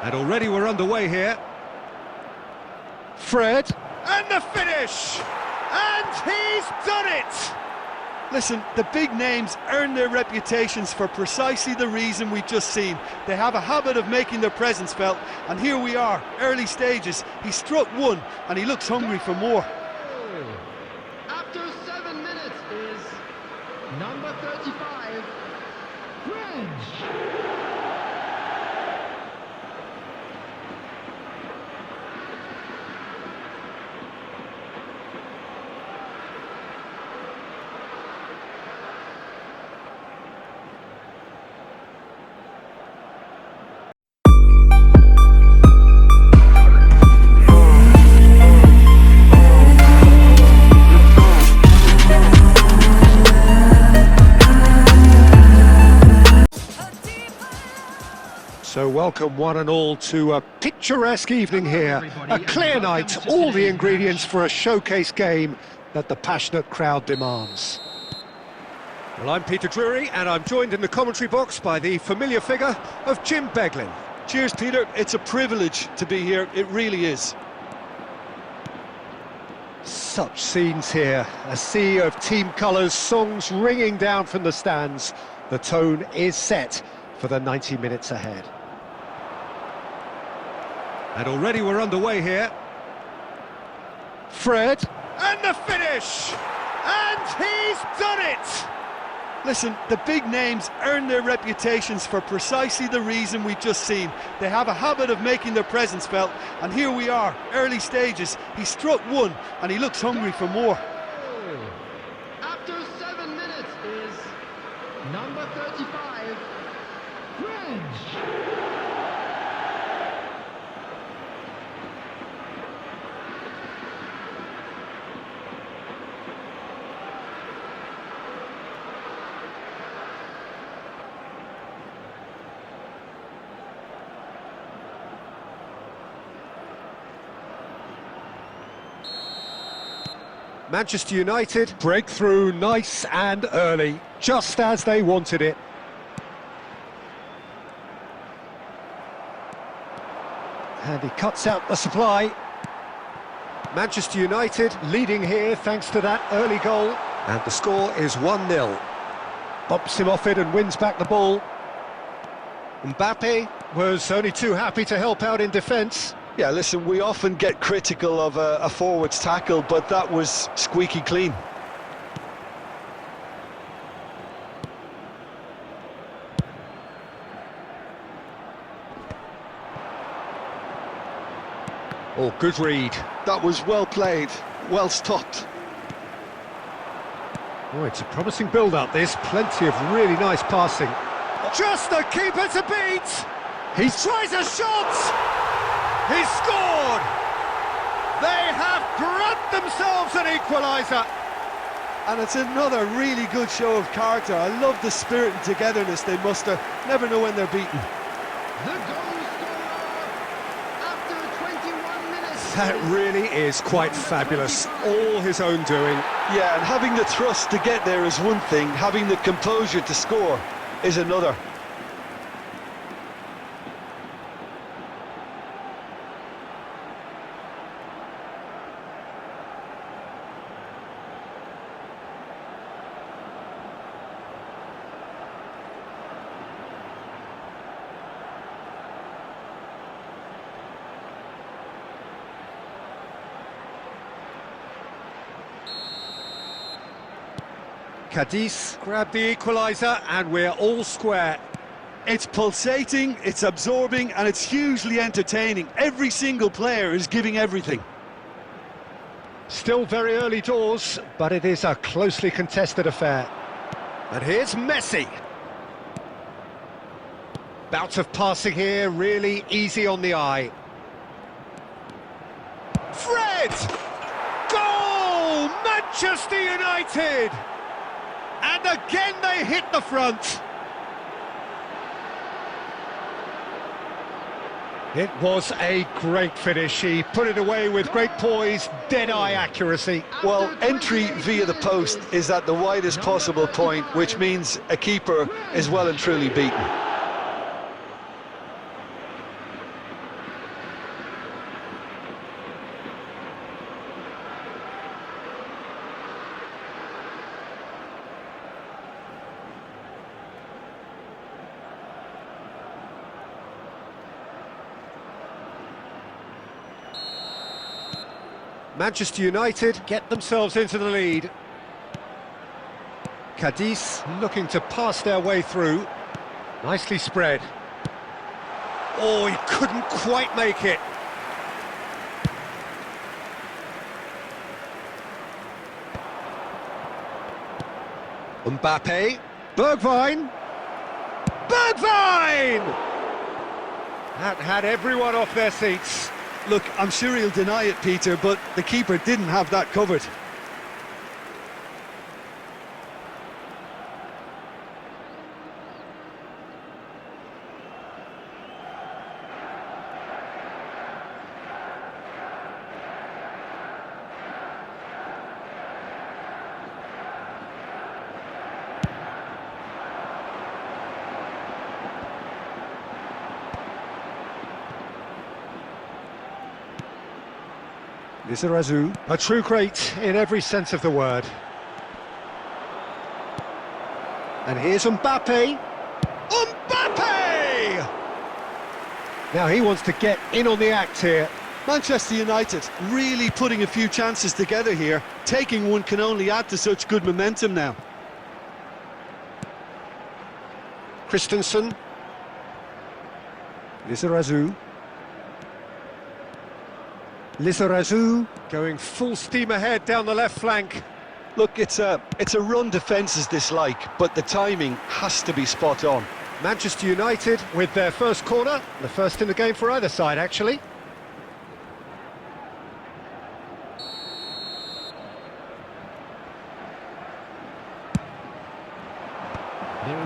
And already we're underway here. Fred. And the finish! And he's done it! Listen, the big names earn their reputations for precisely the reason we've just seen. They have a habit of making their presence felt, and here we are, early stages. He struck one, and he looks hungry for more. After 7 minutes is number 35, French. So welcome one and all to a picturesque evening here, a clear night, all the ingredients for a showcase game that the passionate crowd demands. Well, I'm Peter Drury and I'm joined in the commentary box by the familiar figure of Jim Beglin. Cheers, Peter. It's a privilege to be here, it really is. Such scenes here, a sea of team colours, songs ringing down from the stands. The tone is set for the 90 minutes ahead. And already we're underway here. Fred. And the finish! And he's done it! Listen, the big names earn their reputations for precisely the reason we've just seen. They have a habit of making their presence felt, and here we are, early stages. He struck one, and he looks hungry for more. After 7 minutes is number 35, French. Manchester United break through nice and early, just as they wanted it. And he cuts out the supply. Manchester United leading here thanks to that early goal. And the score is 1-0. Bumps him off it and wins back the ball. Mbappe was only too happy to help out in defence. Yeah, listen, we often get critical of a forward's tackle, but that was squeaky clean. Oh, good read. That was well played, well stopped. Oh, it's a promising build-up, this. Plenty of really nice passing. Just the keeper to beat! He tries a shot! He's scored! They have grabbed themselves an equaliser! And it's another really good show of character. I love the spirit and togetherness they muster. Never know when they're beaten. The goal scorer after 21 minutes. That really is quite fabulous. All his own doing. Yeah, and having the thrust to get there is one thing. Having the composure to score is another. Cadiz grabbed the equaliser and we're all square. It's pulsating, it's absorbing, and it's hugely entertaining. Every single player is giving everything. Still very early doors, but it is a closely contested affair. And here's Messi. Bout of passing here, really easy on the eye. Fred! Goal! Manchester United! And again they hit the front. It was a great finish. He put it away with great poise, dead-eye accuracy. Well, entry via the post is at the widest possible point, which means a keeper is well and truly beaten. Manchester United get themselves into the lead. Cadiz looking to pass their way through. Nicely spread. Oh, he couldn't quite make it. Mbappe. Bergwijn. Bergwijn! That had everyone off their seats. Look, I'm sure he'll deny it, Peter, but the keeper didn't have that covered. Lizarazu, a true great in every sense of the word. And here's Mbappe. Mbappe! Now he wants to get in on the act here. Manchester United really putting a few chances together here. Taking one can only add to such good momentum now. Christensen. Lizarazu. Lizarazu going full steam ahead down the left flank. Look, it's a run defence's dislike, but the timing has to be spot on. Manchester United with their first corner, the first in the game for either side, actually.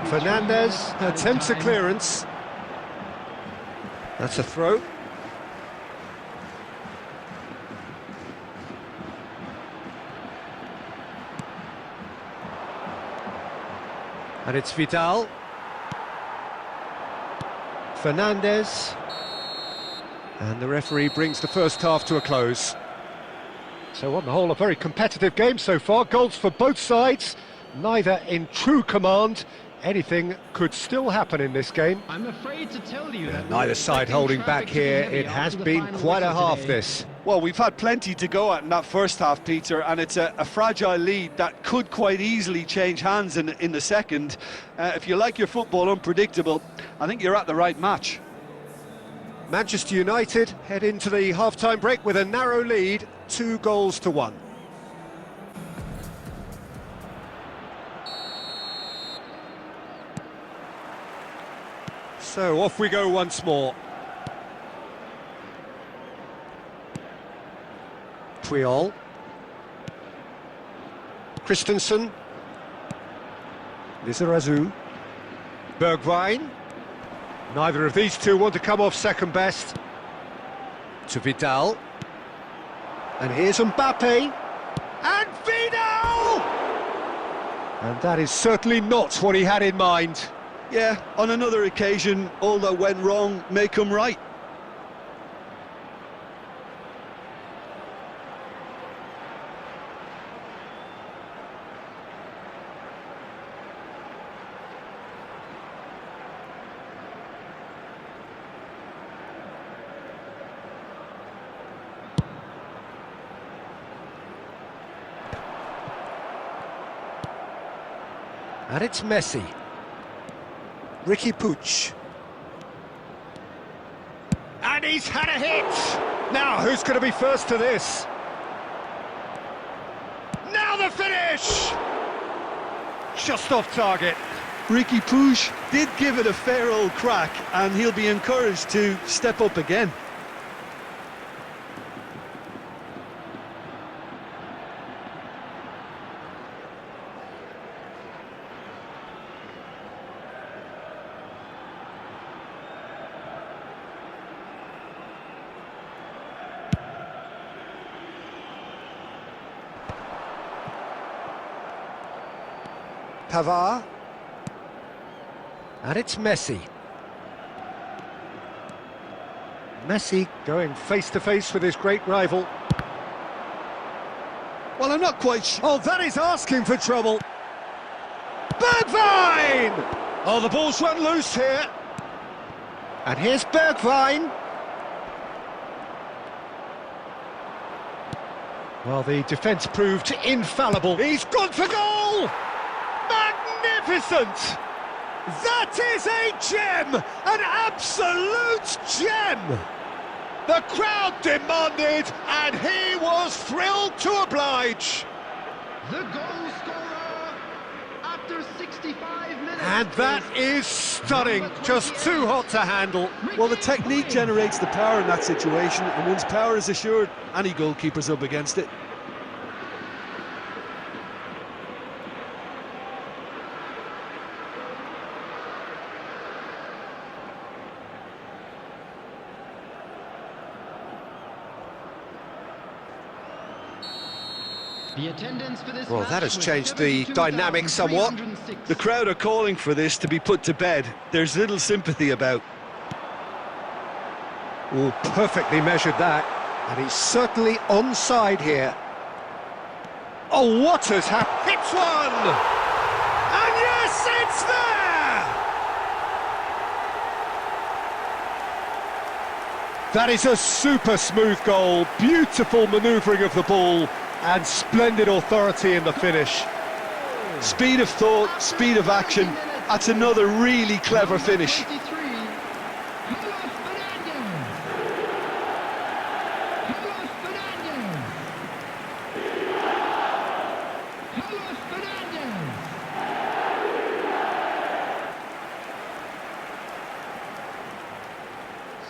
Fernandez attempts a clearance. That's a throw. And it's Vidal. Fernandez. And the referee brings the first half to a close. So on the whole, a very competitive game so far. Goals for both sides, neither in true command. Anything could still happen in this game. I'm afraid to tell you that Neither side holding back here. It has been quite a half, this. Well, we've had plenty to go at in that first half, Peter, and it's a fragile lead that could quite easily change hands in the second. If you like your football unpredictable, I think you're at the right match. Manchester United head into the half-time break with a narrow lead, 2-1. So off we go once more. Puyol. Christensen. Lizarazu. Bergwijn. Neither of these two want to come off second best. To Vidal. And here's Mbappe. And Vidal! And that is certainly not what he had in mind. Yeah, on another occasion, all that went wrong may come right. And it's Messi. Ricky Puig. And he's had a hit! Now, who's going to be first to this? Now the finish! Just off target. Ricky Puig did give it a fair old crack, and he'll be encouraged to step up again. Pavard. And it's Messi. Messi going face-to-face with his great rival. Well, I'm not quite sure. Oh, that is asking for trouble. Bergwijn! Oh, the ball's run loose here. And here's Bergwijn. Well, the defence proved infallible. He's gone for goal! Magnificent! That is a gem! An absolute gem! The crowd demanded, and he was thrilled to oblige. The goal scorer after 65 minutes. And that is stunning, just too hot to handle. Well, the technique generates the power in that situation, and once power is assured, any goalkeeper's up against it. The attendance for this Well, match that has was changed the dynamic somewhat. 72,306. The crowd are calling for this to be put to bed. There's little sympathy about. Oh, perfectly measured that. And he's certainly onside here. Oh, what has happened? Hits one! And yes, it's there! That is a super smooth goal. Beautiful manoeuvring of the ball. And splendid authority in the finish. Speed of thought, speed of action. That's another really clever finish. 23.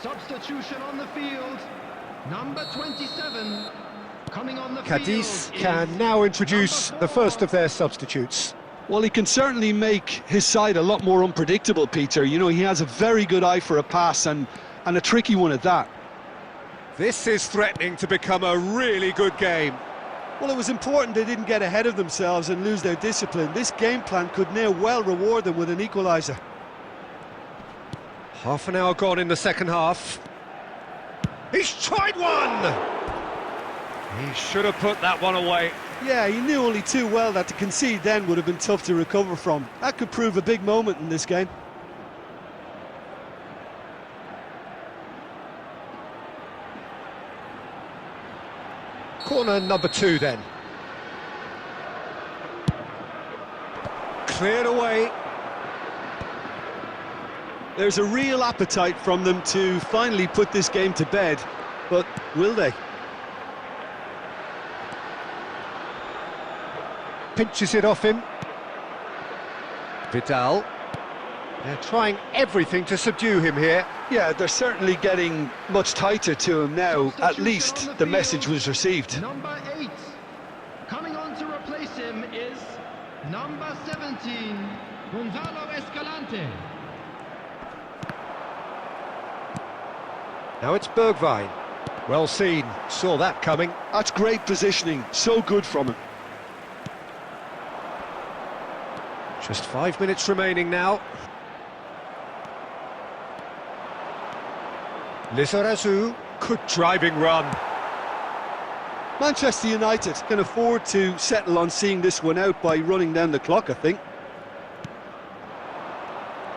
Substitution on the field. Number 27. Coming on the Cadiz field can is now introduce number the 4. first of their substitutes. Well, he can certainly make his side a lot more unpredictable, Peter. You know, he has a very good eye for a pass and a tricky one at that. This is threatening to become a really good game. Well, it was important they didn't get ahead of themselves and lose their discipline. This game plan could now well reward them with an equaliser. Half an hour gone in the second half. He's tried one! He should have put that one away. Yeah, he knew only too well that to concede then would have been tough to recover from. That could prove a big moment in this game. Corner number 2 then. Cleared away. There's a real appetite from them to finally put this game to bed, but will they? Pinches it off him. Vidal. They're trying everything to subdue him here. Yeah, they're certainly getting much tighter to him now. At Substitution least on the the message field. was received. Number 8. Coming on to replace him is number 17. Gonzalo Escalante. Now it's Bergwijn. Well seen, saw that coming. That's great positioning, so good from him. Just 5 minutes remaining now. Lizarazu, good driving run. Manchester United can afford to settle on seeing this one out by running down the clock, I think.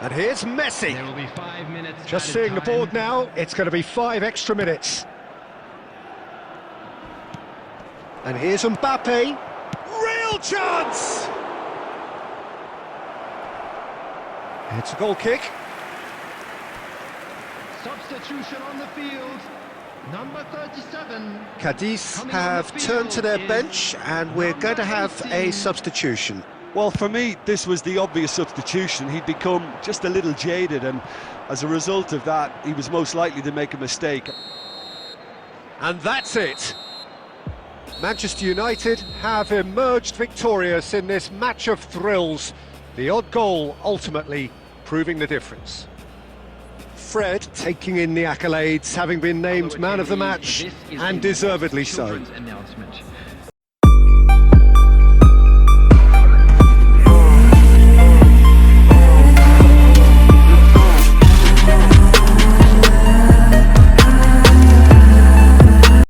And here's Messi. There will be 5 minutes. Just added seeing the time. board now, it's going to be 5 extra minutes. And here's Mbappe. Real chance! It's a goal kick. Substitution on the field. Number 37. Cadiz Coming on have the turned to their field bench, is and we're going to have a 18. substitution. Well, for me, this was the obvious substitution. He'd become just a little jaded, and as a result of that, he was most likely to make a mistake. And that's it. Manchester United have emerged victorious in this match of thrills. The odd goal ultimately proving the difference. Fred taking in the accolades, having been named man of the match, and deservedly so. Announcement.